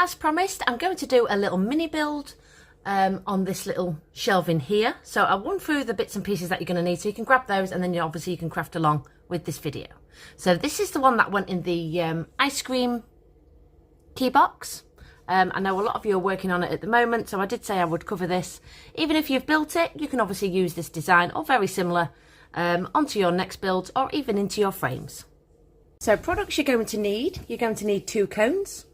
as promised, I'm going to do a little mini build on this little shelving here. So I'll run through the bits and pieces that you're going to need so you can grab those, and then obviously you can craft along with this video. So this is the one that went in the ice cream key box. I know a lot of you are working on it at the moment, so I did say I would cover this. Even if you've built it, you can obviously use this design or very similar onto your next build or even into your frames. So products you're going to need 2 cones.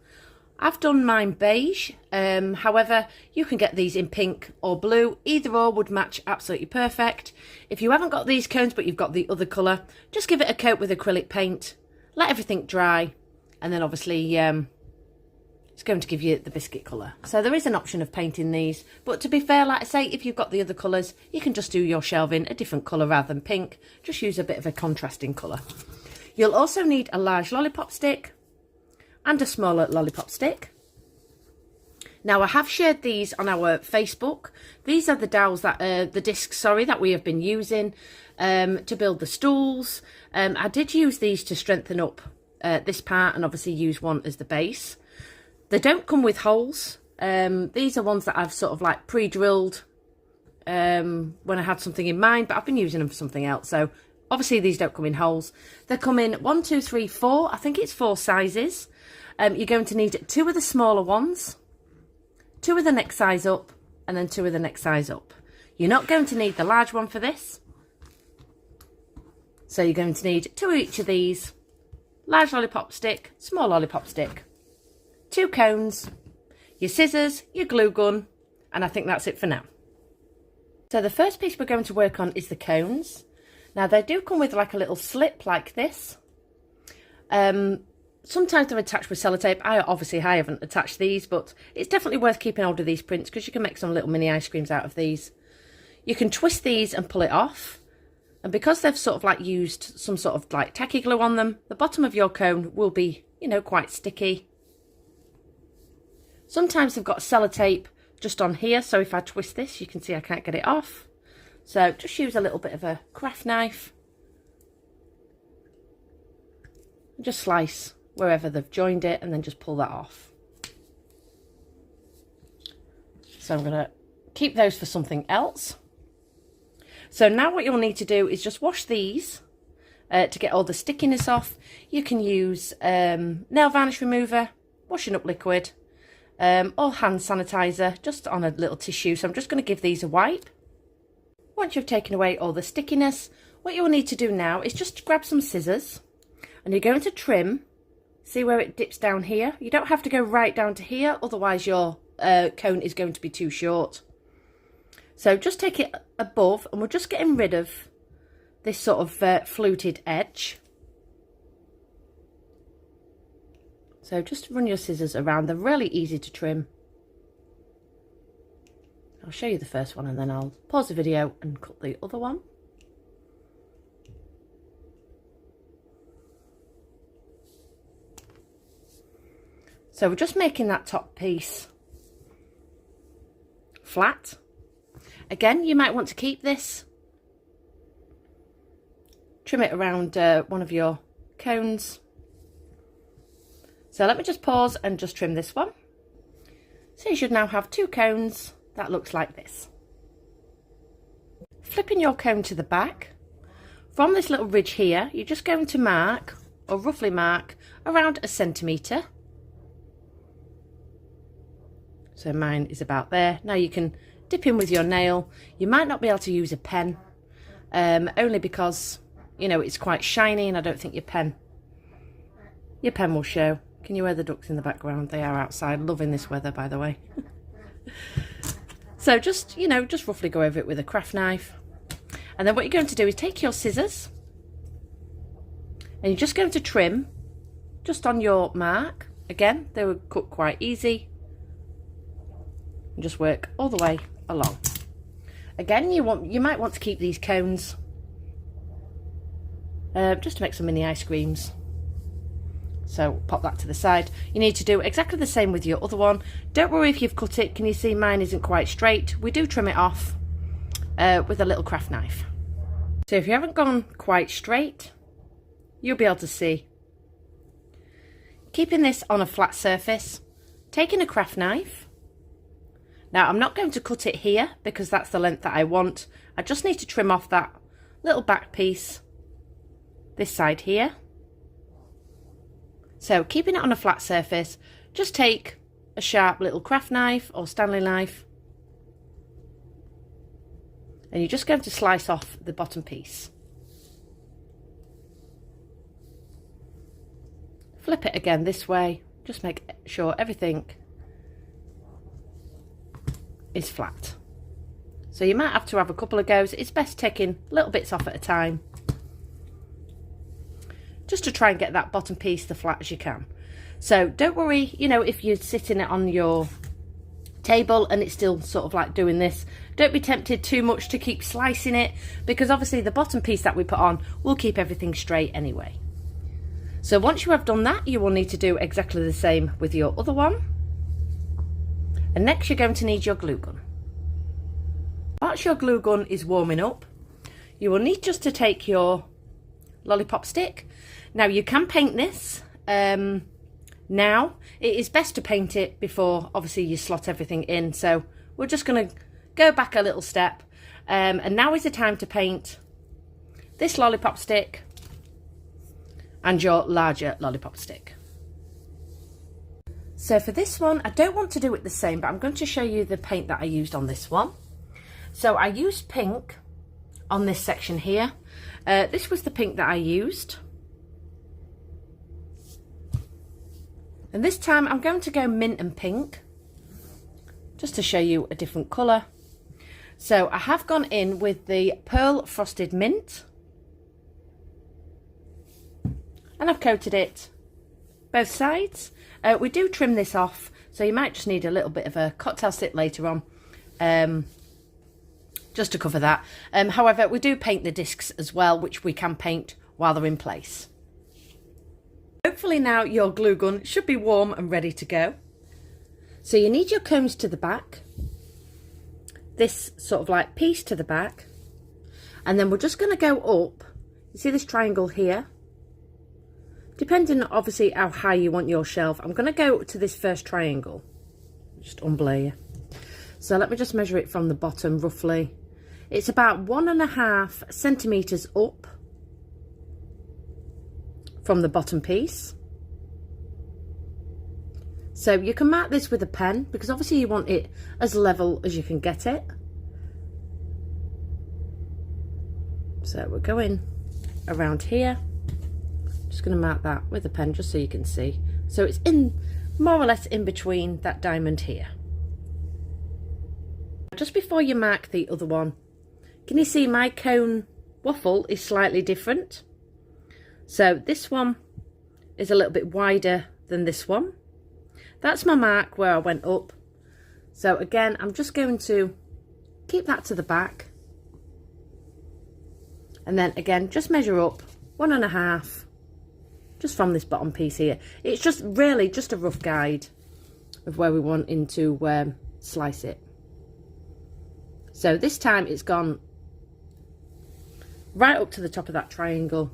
I've done mine beige, however you can get these in pink or blue, either or would match absolutely perfect. If you haven't got these cones but you've got the other colour, just give it a coat with acrylic paint, let everything dry, and then obviously it's going to give you the biscuit colour. So there is an option of painting these, but to be fair, like I say, if you've got the other colours, you can just do your shelving a different colour rather than pink, just use a bit of a contrasting colour. You'll also need a large lollipop stick and a smaller lollipop stick. Now I have shared these on our Facebook. These are the dowels that the discs, that we have been using to build the stools. I did use these to strengthen up this part and obviously use one as the base. They don't come with holes. These are ones that I've sort of like pre-drilled when I had something in mind, but I've been using them for something else. So obviously these don't come in holes. They come in 1, 2, 3, 4. I think it's 4 sizes. You're going to need 2 of the smaller ones, 2 of the next size up, and then 2 of the next size up. You're not going to need the large one for this. So you're going to need 2 of each of these, large lollipop stick, small lollipop stick, 2 cones, your scissors, your glue gun, and I think that's it for now. So the first piece we're going to work on is the cones. Now they do come with like a little slip like this. Sometimes they're attached with sellotape. I haven't attached these, but it's definitely worth keeping hold of these prints because you can make some little mini ice creams out of these. You can twist these and pull it off. And because they've sort of like used some sort of like tacky glue on them, the bottom of your cone will be, quite sticky. Sometimes they've got sellotape just on here, so if I twist this, you can see I can't get it off. So just use a little bit of a craft knife. And just slice wherever they've joined it and then just pull that off. So I'm going to keep those for something else. So now what you'll need to do is just wash these to get all the stickiness off. You can use nail varnish remover, washing up liquid, or hand sanitizer just on a little tissue. So I'm just going to give these a wipe. Once you've taken away all the stickiness, what you'll need to do now is just grab some scissors and you're going to trim. See where it dips down here? You don't have to go right down to here, otherwise your cone is going to be too short. So just take it above and we're just getting rid of this sort of fluted edge. So just run your scissors around. They're really easy to trim. I'll show you the first one and then I'll pause the video and cut the other one. So we're just making that top piece flat. Again, you might want to keep this. Trim it around one of your cones. So let me just pause and just trim this one. So you should now have 2 cones that looks like this. Flipping your cone to the back. From this little ridge here, you're just going to mark, or roughly mark, around 1 centimetre. So mine is about there. Now you can dip in with your nail. You might not be able to use a pen, only because, it's quite shiny and I don't think your pen will show. Can you hear the ducks in the background? They are outside, loving this weather, by the way. So just, just roughly go over it with a craft knife. And then what you're going to do is take your scissors and you're just going to trim just on your mark. Again, they were cut quite easy. And just work all the way along. Again, you might want to keep these cones just to make some mini ice creams. So pop that to the side. You need to do exactly the same with your other one. Don't worry if you've cut it. Can you see mine isn't quite straight? We do trim it off with a little craft knife. So if you haven't gone quite straight, you'll be able to see. Keeping this on a flat surface, taking a craft knife. Now I'm not going to cut it here because that's the length that I want. I just need to trim off that little back piece, this side here. So keeping it on a flat surface, just take a sharp little craft knife or Stanley knife, and you're just going to slice off the bottom piece. Flip it again this way, just make sure everything is flat. So you might have to have a couple of goes. It's best taking little bits off at a time, just to try and get that bottom piece the flat as you can. So don't worry, you know, if you're sitting it on your table and it's still sort of like doing this, don't be tempted too much to keep slicing it, because obviously the bottom piece that we put on will keep everything straight anyway. So once you have done that, you will need to do exactly the same with your other one. And next you're going to need your glue gun. Once your glue gun is warming up, you will need just to take your lollipop stick. Now you can paint this now. It is best to paint it before obviously you slot everything in, so we're just going to go back a little step, and now is the time to paint this lollipop stick and your larger lollipop stick. So for this one, I don't want to do it the same, but I'm going to show you the paint that I used on this one. So I used pink on this section here. This was the pink that I used. And this time I'm going to go mint and pink, just to show you a different colour. So I have gone in with the Pearl Frosted Mint, and I've coated it both sides. We do trim this off, so you might just need a little bit of a cocktail stick later on, just to cover that. However, we do paint the discs as well, which we can paint while they're in place. Hopefully now your glue gun should be warm and ready to go. So you need your cones to the back, this sort of like piece to the back, and then we're just going to go up. You see this triangle here? Depending obviously how high you want your shelf, I'm going to go to this first triangle. Just unblur you. So let me just measure it from the bottom roughly. It's about 1.5 centimetres up from the bottom piece. So you can mark this with a pen, because obviously you want it as level as you can get it. So we're going around here. Just going to mark that with a pen just so you can see. So it's in more or less in between that diamond here. Just before you mark the other one, can you see my cone waffle is slightly different? So this one is a little bit wider than this one. That's my mark where I went up. So again, I'm just going to keep that to the back. And then again, just measure up 1.5, just from this bottom piece here. It's just really just a rough guide of where we want to slice it. So this time it's gone right up to the top of that triangle,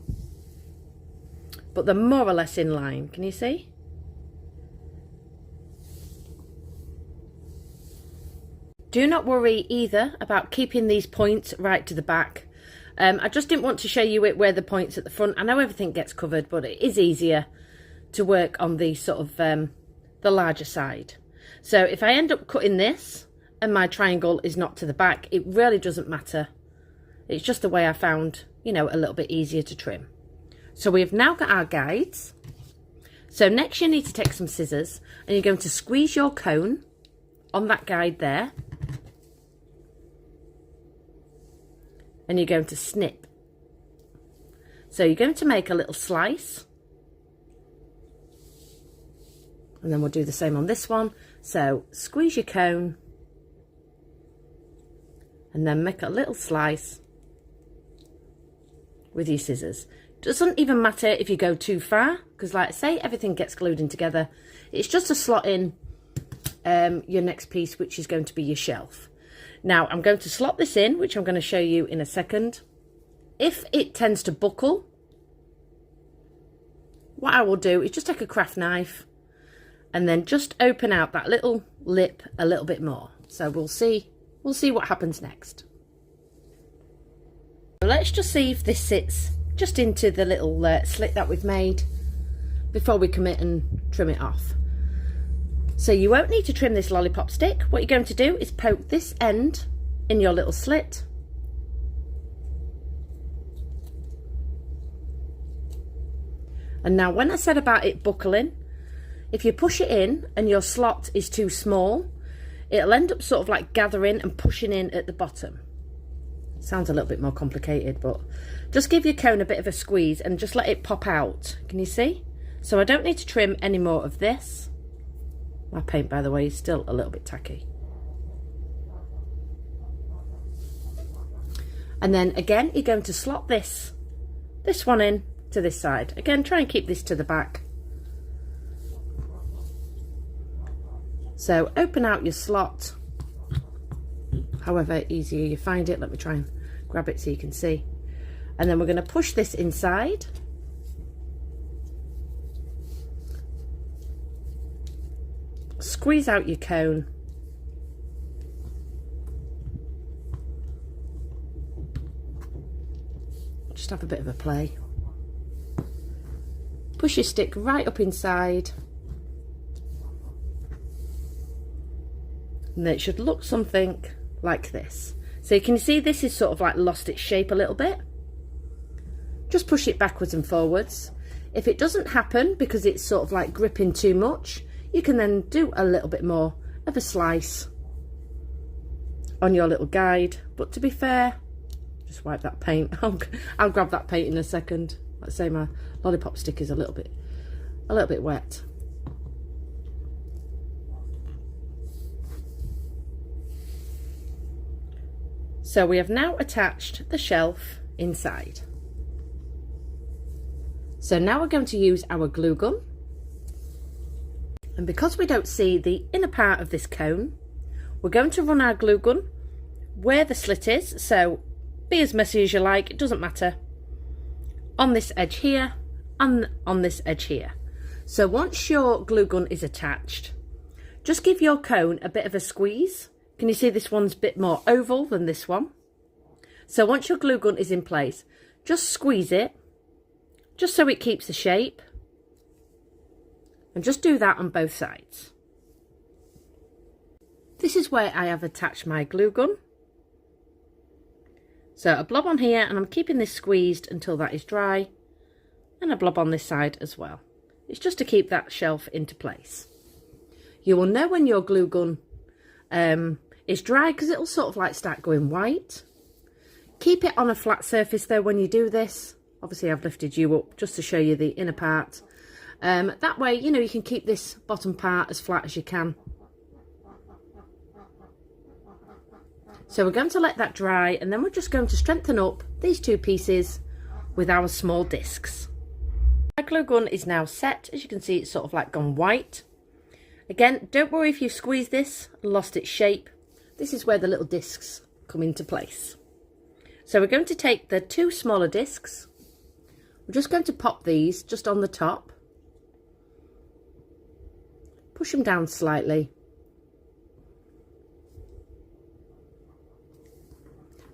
but they're more or less in line. Can you see? Do not worry either about keeping these points right to the back. I just didn't want to show you it where the points at the front. I know everything gets covered, but it is easier to work on the sort of the larger side. So if I end up cutting this and my triangle is not to the back, it really doesn't matter. It's just the way I found, you know, a little bit easier to trim. So we've now got our guides. So next you need to take some scissors and you're going to squeeze your cone on that guide there. And you're going to snip. So you're going to make a little slice. And then we'll do the same on this one. So squeeze your cone. And then make a little slice with your scissors. Doesn't even matter if you go too far, because like I say, everything gets glued in together. It's just to slot in your next piece, which is going to be your shelf. Now I'm going to slot this in, which I'm going to show you in a second. If it tends to buckle, what I will do is just take a craft knife and then just open out that little lip a little bit more. So we'll see what happens next. Let's just see if this sits just into the little slit that we've made before we commit and trim it off. So you won't need to trim this lollipop stick. What you're going to do is poke this end in your little slit. And now when I said about it buckling, if you push it in and your slot is too small, it'll end up sort of like gathering and pushing in at the bottom. Sounds a little bit more complicated, but just give your cone a bit of a squeeze and just let it pop out. Can you see? So I don't need to trim any more of this. My paint, by the way, is still a little bit tacky. And then again, you're going to slot this one in to this side. Again, try and keep this to the back. So open out your slot, however easier you find it. Let me try and grab it so you can see. And then we're going to push this inside. Squeeze out your cone. Just have a bit of a play. Push your stick right up inside. And then it should look something like this. So you can see this is sort of like lost its shape a little bit. Just push it backwards and forwards. If it doesn't happen because it's sort of like gripping too much, you can then do a little bit more of a slice on your little guide. But to be fair, just wipe that paint. I'll grab that paint in a second. Like I say, my lollipop stick is a little bit wet. So we have now attached the shelf inside. So now we're going to use our glue gun. And because we don't see the inner part of this cone, we're going to run our glue gun where the slit is. So be as messy as you like, it doesn't matter. On this edge here and on this edge here. So once your glue gun is attached, just give your cone a bit of a squeeze. Can you see this one's a bit more oval than this one? So once your glue gun is in place, just squeeze it, just so it keeps the shape. And just do that on both sides. This is where I have attached my glue gun. So a blob on here, and I'm keeping this squeezed until that is dry. And a blob on this side as well. It's just to keep that shelf into place. You will know when your glue gun is dry because it'll sort of like start going white. Keep it on a flat surface though when you do this. Obviously I've lifted you up just to show you the inner part. That way, you know, you can keep this bottom part as flat as you can. So we're going to let that dry, and then we're just going to strengthen up these two pieces with our small discs. My glue gun is now set. As you can see, it's sort of like gone white. Again, don't worry if you squeeze this and lost its shape. This is where the little discs come into place. So we're going to take the two smaller discs. We're just going to pop these just on the top. Push them down slightly.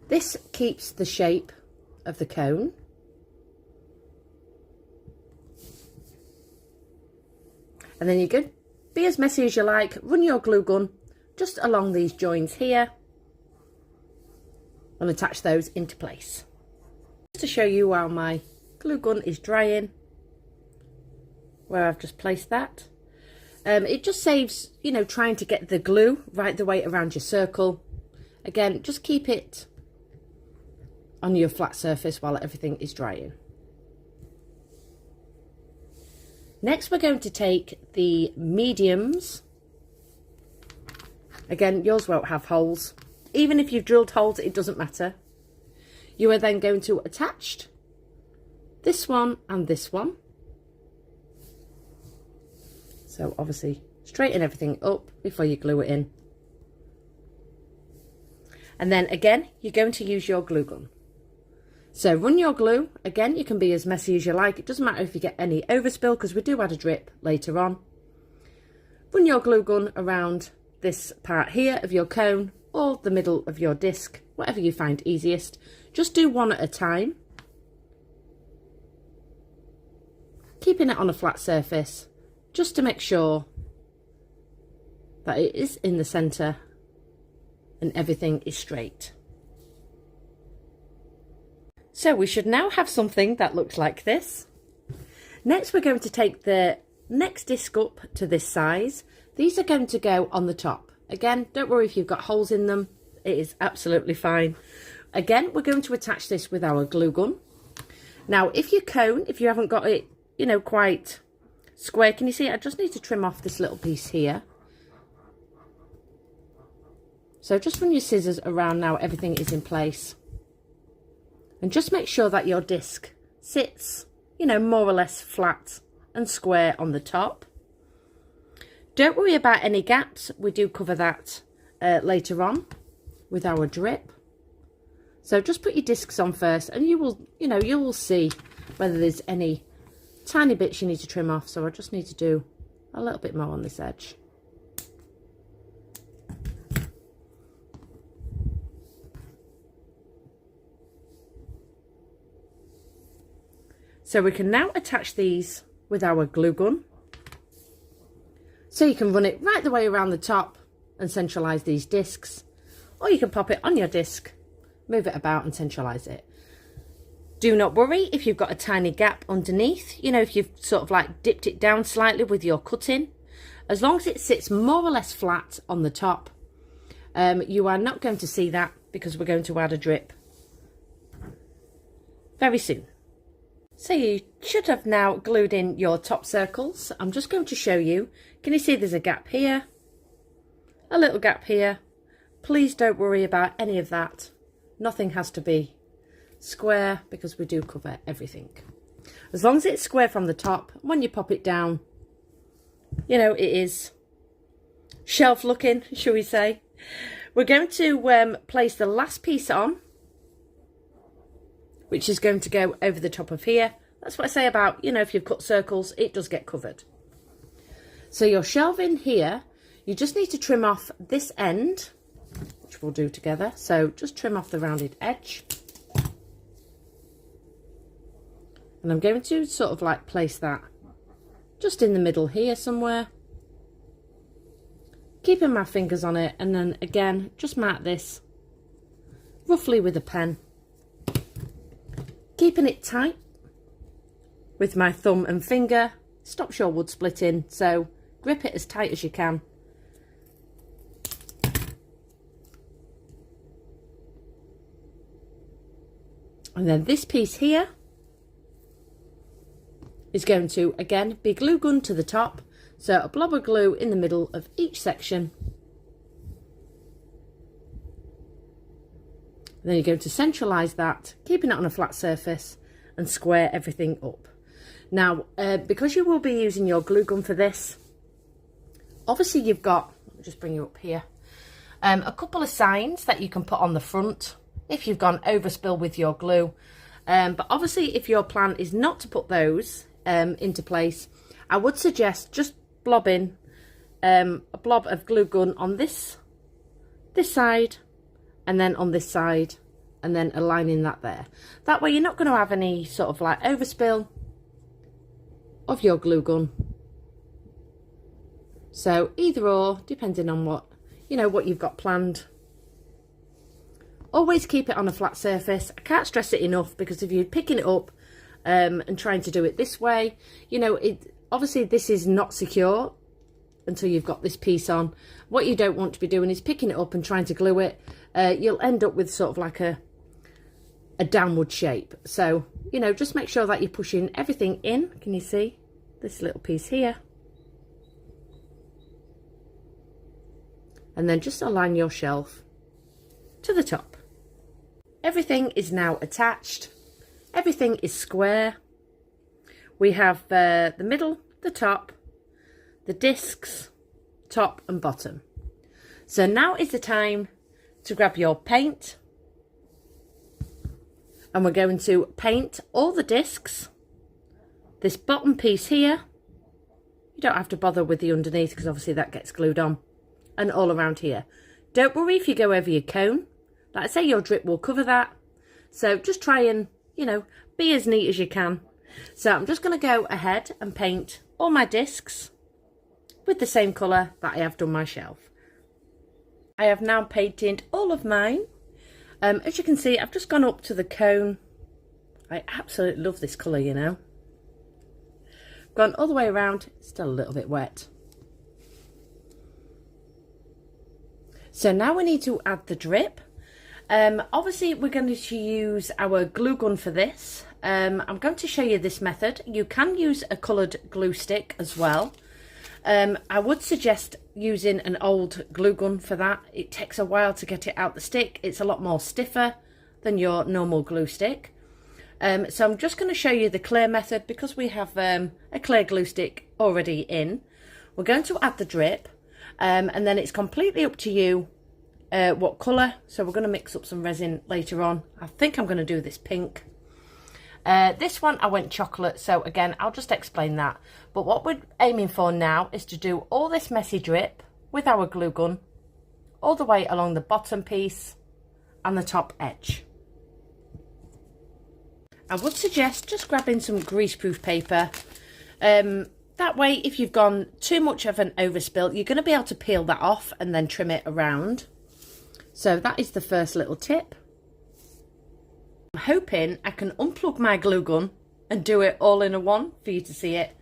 This keeps the shape of the cone. And then you can be as messy as you like. Run your glue gun just along these joins here and attach those into place. Just to show you while my glue gun is drying, where I've just placed that. It just saves, you know, trying to get the glue right the way around your circle. Again, just keep it on your flat surface while everything is drying. Next, we're going to take the mediums. Again, yours won't have holes. Even if you've drilled holes, it doesn't matter. You are then going to attach this one and this one. So obviously straighten everything up before you glue it in. And then again, you're going to use your glue gun. So run your glue. Again, you can be as messy as you like. It doesn't matter if you get any overspill because we do add a drip later on. run your glue gun around this part here of your cone or the middle of your disc, whatever you find easiest. Just do one at a time, keeping it on a flat surface just to make sure that it is in the centre and everything is straight. So we should now have something that looks like this. Next, we're going to take the next disc up to this size. These are going to go on the top. Again, don't worry if you've got holes in them. It is absolutely fine. Again, we're going to attach this with our glue gun. Now, if your cone, if you haven't got it, you know, quite square, can you see? I just need to trim off this little piece here. So just run your scissors around now, everything is in place. And just make sure that your disc sits, you know, more or less flat and square on the top. Don't worry about any gaps. We do cover that later on with our drip. So just put your discs on first and you will see whether there's any tiny bits you need to trim off. So I just need to do a little bit more on this edge. So we can now attach these with our glue gun. So you can run it right the way around the top and centralise these discs, or you can pop it on your disc, move it about and centralise it. Do not worry if you've got a tiny gap underneath, you know, if you've sort of like dipped it down slightly with your cutting. As long as it sits more or less flat on the top, you are not going to see that because we're going to add a drip very soon. So you should have now glued in your top circles. I'm just going to show you. Can you see there's a gap here? A little gap here. Please don't worry about any of that. Nothing has to be square because we do cover everything. As long as it's square from the top, when you pop it down, you know, it is shelf looking, shall we say. We're going to place the last piece on, which is going to go over the top of here. That's what I say about, you know, if you've cut circles, it does get covered. So your shelving here, you just need to trim off this end, which we'll do together. So just trim off the rounded edge. And I'm going to sort of like place that just in the middle here somewhere. Keeping my fingers on it, and then again, just mark this roughly with a pen. Keeping it tight with my thumb and finger, stops your wood splitting, so grip it as tight as you can. And then this piece here is going to, again, be glue gun to the top, so a blob of glue in the middle of each section. Then you're going to centralise that, keeping it on a flat surface, and square everything up. Now, because you will be using your glue gun for this, obviously you've got, I'll just bring you up here, a couple of signs that you can put on the front if you've gone overspill with your glue. But obviously if your plan is not to put those into place, I would suggest just blobbing a blob of glue gun on this side, and then on this side, and then aligning that there. That way you're not going to have any sort of like overspill of your glue gun. So either or, depending on what, you know, what you've got planned. Always keep it on a flat surface. I can't stress it enough, because if you're picking it up and trying to do it this way, you know, obviously this is not secure until you've got this piece on. What you don't want to be doing is picking it up and trying to glue it. You'll end up with sort of like a downward shape. So, you know, just make sure that you're pushing everything in. Can you see this little piece here? And then just align your shelf to the top. Everything is now attached. Everything is square. We have the middle, the top, the discs, top and bottom. So now is the time to grab your paint, and we're going to paint all the discs. This bottom piece here, You don't have to bother with the underneath because obviously that gets glued on. And all around here. Don't worry if you go over your cone. Like I say, your drip will cover that. So just try and, you know, be as neat as you can. So I'm just going to go ahead and paint all my discs with the same colour that I have done my shelf. I have now painted all of mine. As you can see, I've just gone up to the cone. I absolutely love this colour, you know. Gone all the way around, still a little bit wet. So now we need to add the drip. Obviously we're going to use our glue gun for this. I'm going to show you this method. You can use a coloured glue stick as well. I would suggest using an old glue gun for that. It takes a while to get it out the stick. It's a lot more stiffer than your normal glue stick. So I'm just going to show you the clear method because we have a clear glue stick already in. We're going to add the drip and then it's completely up to you what colour. So we're going to mix up some resin later on. I think I'm going to do this pink. This one I went chocolate, so again I'll just explain that. But what we're aiming for now is to do all this messy drip with our glue gun all the way along the bottom piece and the top edge. I would suggest just grabbing some greaseproof paper. That way if you've gone too much of an overspill, you're going to be able to peel that off and then trim it around. So that is the first little tip. I'm hoping I can unplug my glue gun and do it all in a one for you to see it.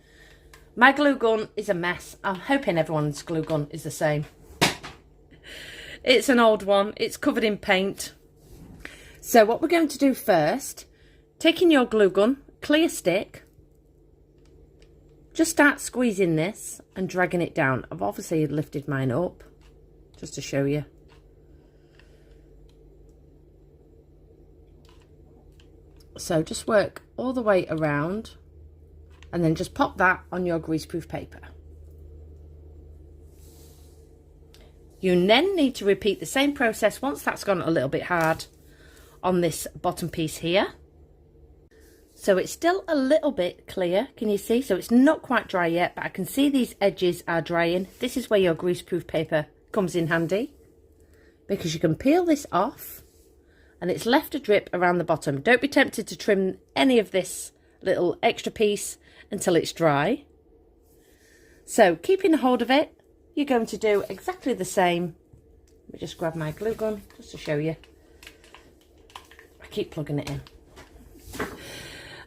My glue gun is a mess. I'm hoping everyone's glue gun is the same. It's an old one. It's covered in paint. So what we're going to do first, taking your glue gun, clear stick, just start squeezing this and dragging it down. I've obviously lifted mine up just to show you. So just work all the way around and then just pop that on your greaseproof paper. You then need to repeat the same process once that's gone a little bit hard on this bottom piece here. So it's still a little bit clear, can you see? So it's not quite dry yet, but I can see these edges are drying. This is where your greaseproof paper comes in handy because you can peel this off and it's left a drip around the bottom. Don't be tempted to trim any of this little extra piece until it's dry. So keeping a hold of it, you're going to do exactly the same. Let me just grab my glue gun just to show you. I keep plugging it in.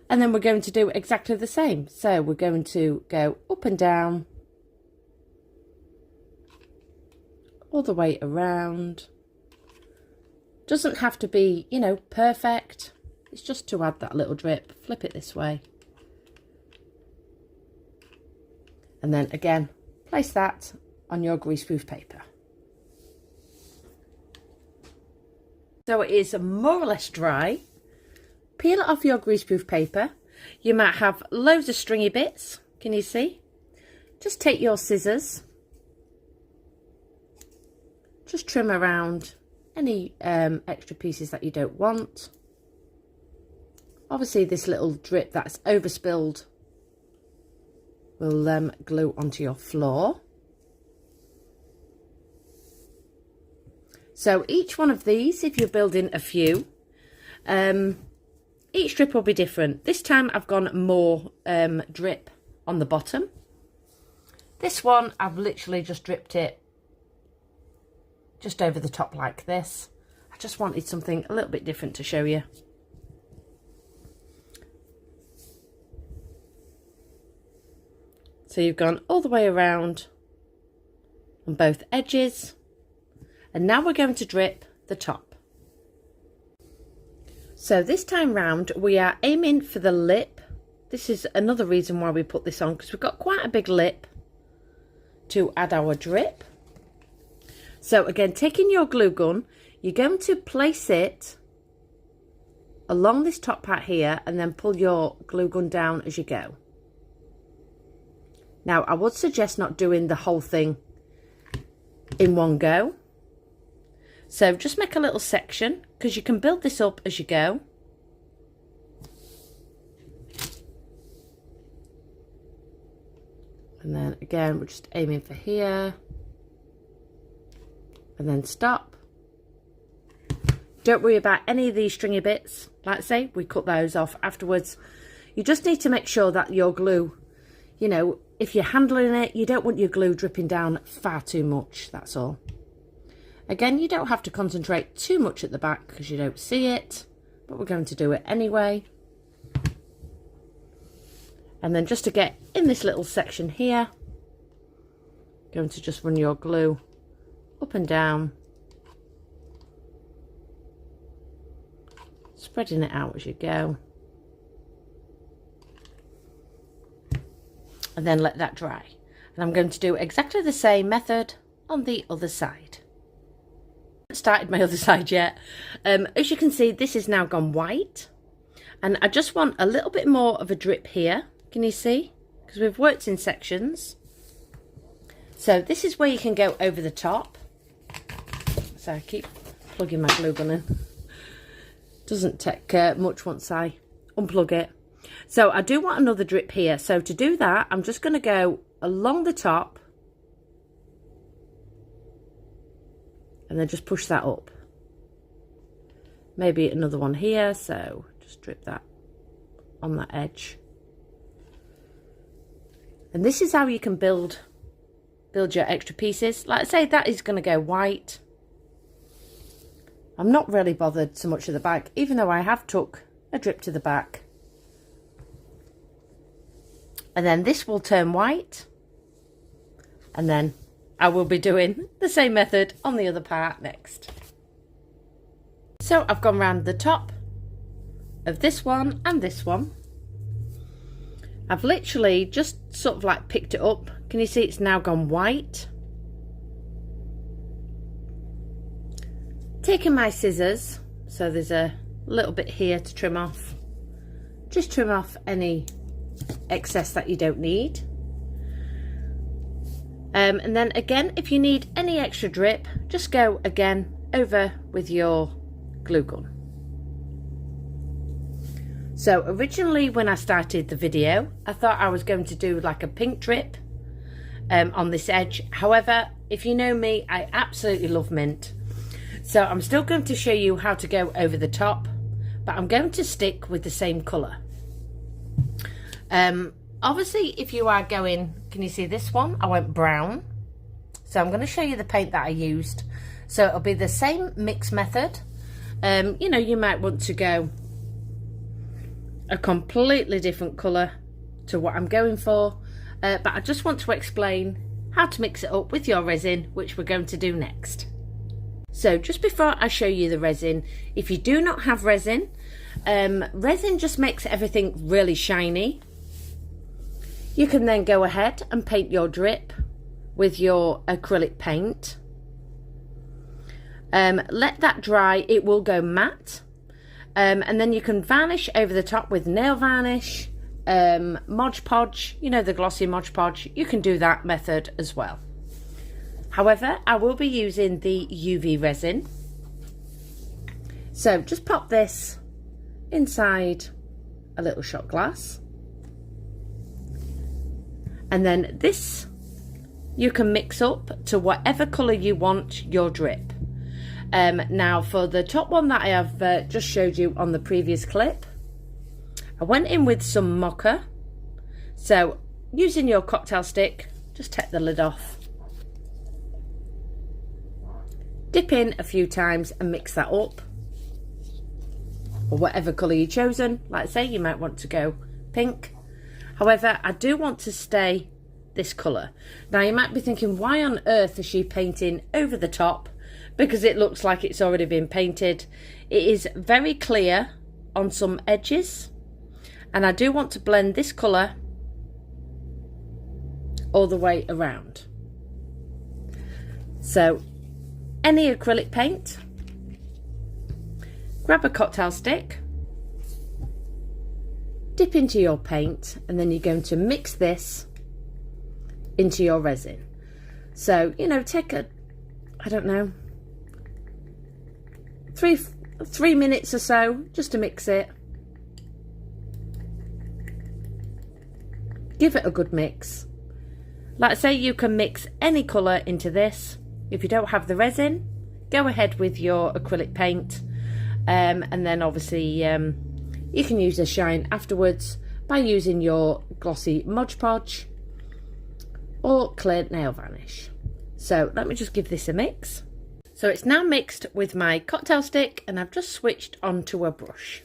And then we're going to do exactly the same. So we're going to go up and down, all the way around. Doesn't have to be, you know, perfect. It's just to add that little drip. Flip it this way. And then again, place that on your greaseproof paper. So it is more or less dry. Peel it off your greaseproof paper. You might have loads of stringy bits. Can you see? Just take your scissors. Just trim around any extra pieces that you don't want. Obviously this little drip that's overspilled will glue onto your floor. So each one of these, if you're building a few, each strip will be different. This time I've gone more drip on the bottom. This one I've literally just dripped it just over the top like this. I just wanted something a little bit different to show you. So you've gone all the way around on both edges. And now we're going to drip the top. So this time round we are aiming for the lip. This is another reason why we put this on, because we've got quite a big lip to add our drip. So again, taking your glue gun, you're going to place it along this top part here and then pull your glue gun down as you go. Now I would suggest not doing the whole thing in one go. So just make a little section, because you can build this up as you go. And then again, we're just aiming for here. And then stop. Don't worry about any of these stringy bits. Like I say, we cut those off afterwards. You just need to make sure that your glue, you know, if you're handling it, you don't want your glue dripping down far too much, that's all. Again, you don't have to concentrate too much at the back because you don't see it, but we're going to do it anyway. And then just to get in this little section here, going to just run your glue up and down, spreading it out as you go. And then let that dry. And I'm going to do exactly the same method on the other side. I haven't started my other side yet. As you can see, this is now gone white. And I just want a little bit more of a drip here. Can you see? Because we've worked in sections. So this is where you can go over the top. So I keep plugging my glue gun in. Doesn't take much once I unplug it. So I do want another drip here. So to do that, I'm just going to go along the top and then just push that up. Maybe another one here. So just drip that on that edge. And this is how you can build your extra pieces. Like I say, that is going to go white. I'm not really bothered so much at the back, even though I have took a drip to the back. And then this will turn white. And then I will be doing the same method on the other part next. So I've gone round the top of this one and this one. I've literally just sort of like picked it up. Can you see it's now gone white? Taking my scissors, so there's a little bit here to trim off. Just trim off any excess that you don't need. And then again, if you need any extra drip, just go again over with your glue gun. So originally when I started the video, I thought I was going to do like a pink drip on this edge. However, if you know me, I absolutely love mint. So I'm still going to show you how to go over the top, but I'm going to stick with the same colour. Obviously, if you are going, can you see this one? I went brown. So I'm going to show you the paint that I used. So it'll be the same mix method. You know, you might want to go a completely different colour to what I'm going for. But I just want to explain how to mix it up with your resin, which we're going to do next. So just before I show you the resin, if you do not have resin, resin just makes everything really shiny. You can then go ahead and paint your drip with your acrylic paint. Let that dry, it will go matte. And then you can varnish over the top with nail varnish, Mod Podge, you know, the glossy Mod Podge. You can do that method as well. However, I will be using the UV resin. So just pop this inside a little shot glass. And then this you can mix up to whatever colour you want your drip. Now for the top one that I have just showed you on the previous clip, I went in with some mocha. So using your cocktail stick, just take the lid off. Dip in a few times and mix that up. Or whatever colour you've chosen. Like I say, you might want to go pink. However, I do want to stay this colour. Now you might be thinking, why on earth is she painting over the top? Because it looks like it's already been painted. It is very clear on some edges. And I do want to blend this colour all the way around. So any acrylic paint, grab a cocktail stick, dip into your paint, and then you're going to mix this into your resin. So, you know, take a, I don't know, three minutes or so just to mix it. Give it a good mix. Like I say, you can mix any colour into this. If you don't have the resin, go ahead with your acrylic paint, and then obviously you can use the shine afterwards by using your glossy Mod Podge or clear nail varnish. So let me just give this a mix. So it's now mixed with my cocktail stick, and I've just switched onto a brush.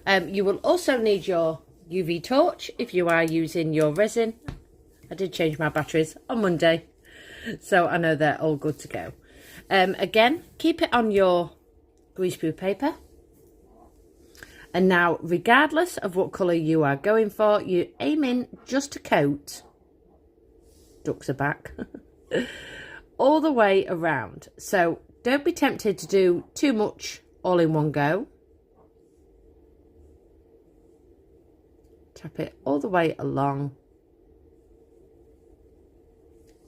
You will also need your UV torch if you are using your resin. I did change my batteries on Monday, so I know they're all good to go. Again, keep it on your greaseproof paper. And now, regardless of what colour you are going for, you aim in just to coat, ducks are back, all the way around. So don't be tempted to do too much all in one go. Tap it all the way along.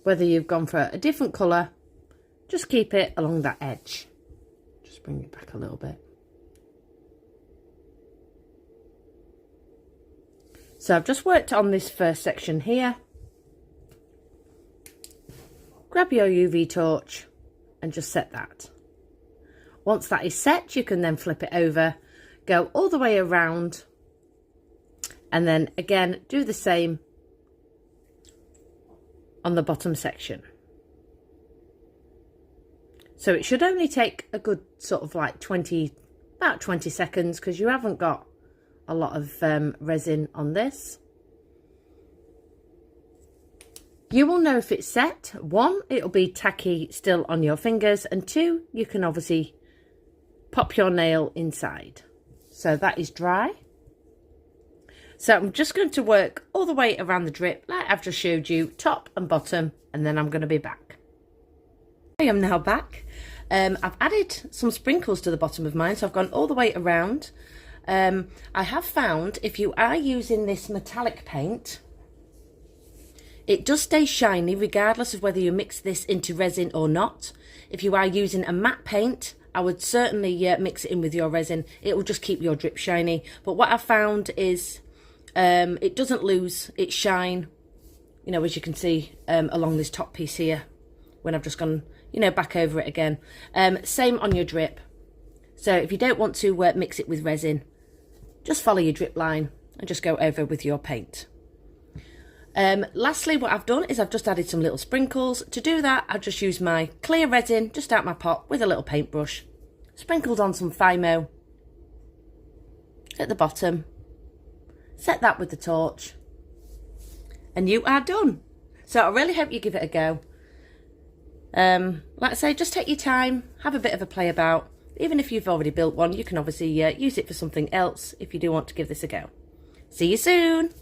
Whether you've gone for a different colour, just keep it along that edge. Just bring it back a little bit. So I've just worked on this first section here. Grab your UV torch and just set that. Once that is set, you can then flip it over, go all the way around, and then again do the same on the bottom section. So it should only take a good sort of like about 20 seconds because you haven't got a lot of resin on this. You will know if it's set. 1, it'll be tacky still on your fingers, and 2, you can obviously pop your nail inside. So that is dry. So I'm just going to work all the way around the drip like I've just showed you, top and bottom, and then I'm going to be back. I am now back. I've added some sprinkles to the bottom of mine, so I've gone all the way around. I have found if you are using this metallic paint, it does stay shiny regardless of whether you mix this into resin or not. If you are using a matte paint, I would certainly mix it in with your resin. It will just keep your drip shiny. But what I've found is it doesn't lose its shine, you know, as you can see along this top piece here when I've just gone, you know, back over it again. Same on your drip. So if you don't want to mix it with resin, just follow your drip line and just go over with your paint. Lastly, what I've done is I've just added some little sprinkles. To do that, I've just used my clear resin just out my pot with a little paintbrush, sprinkled on some Fimo at the bottom, set that with the torch, and you are done. So I really hope you give it a go. Like I say, just take your time, have a bit of a play about. Even if you've already built one, you can obviously use it for something else if you do want to give this a go. See you soon.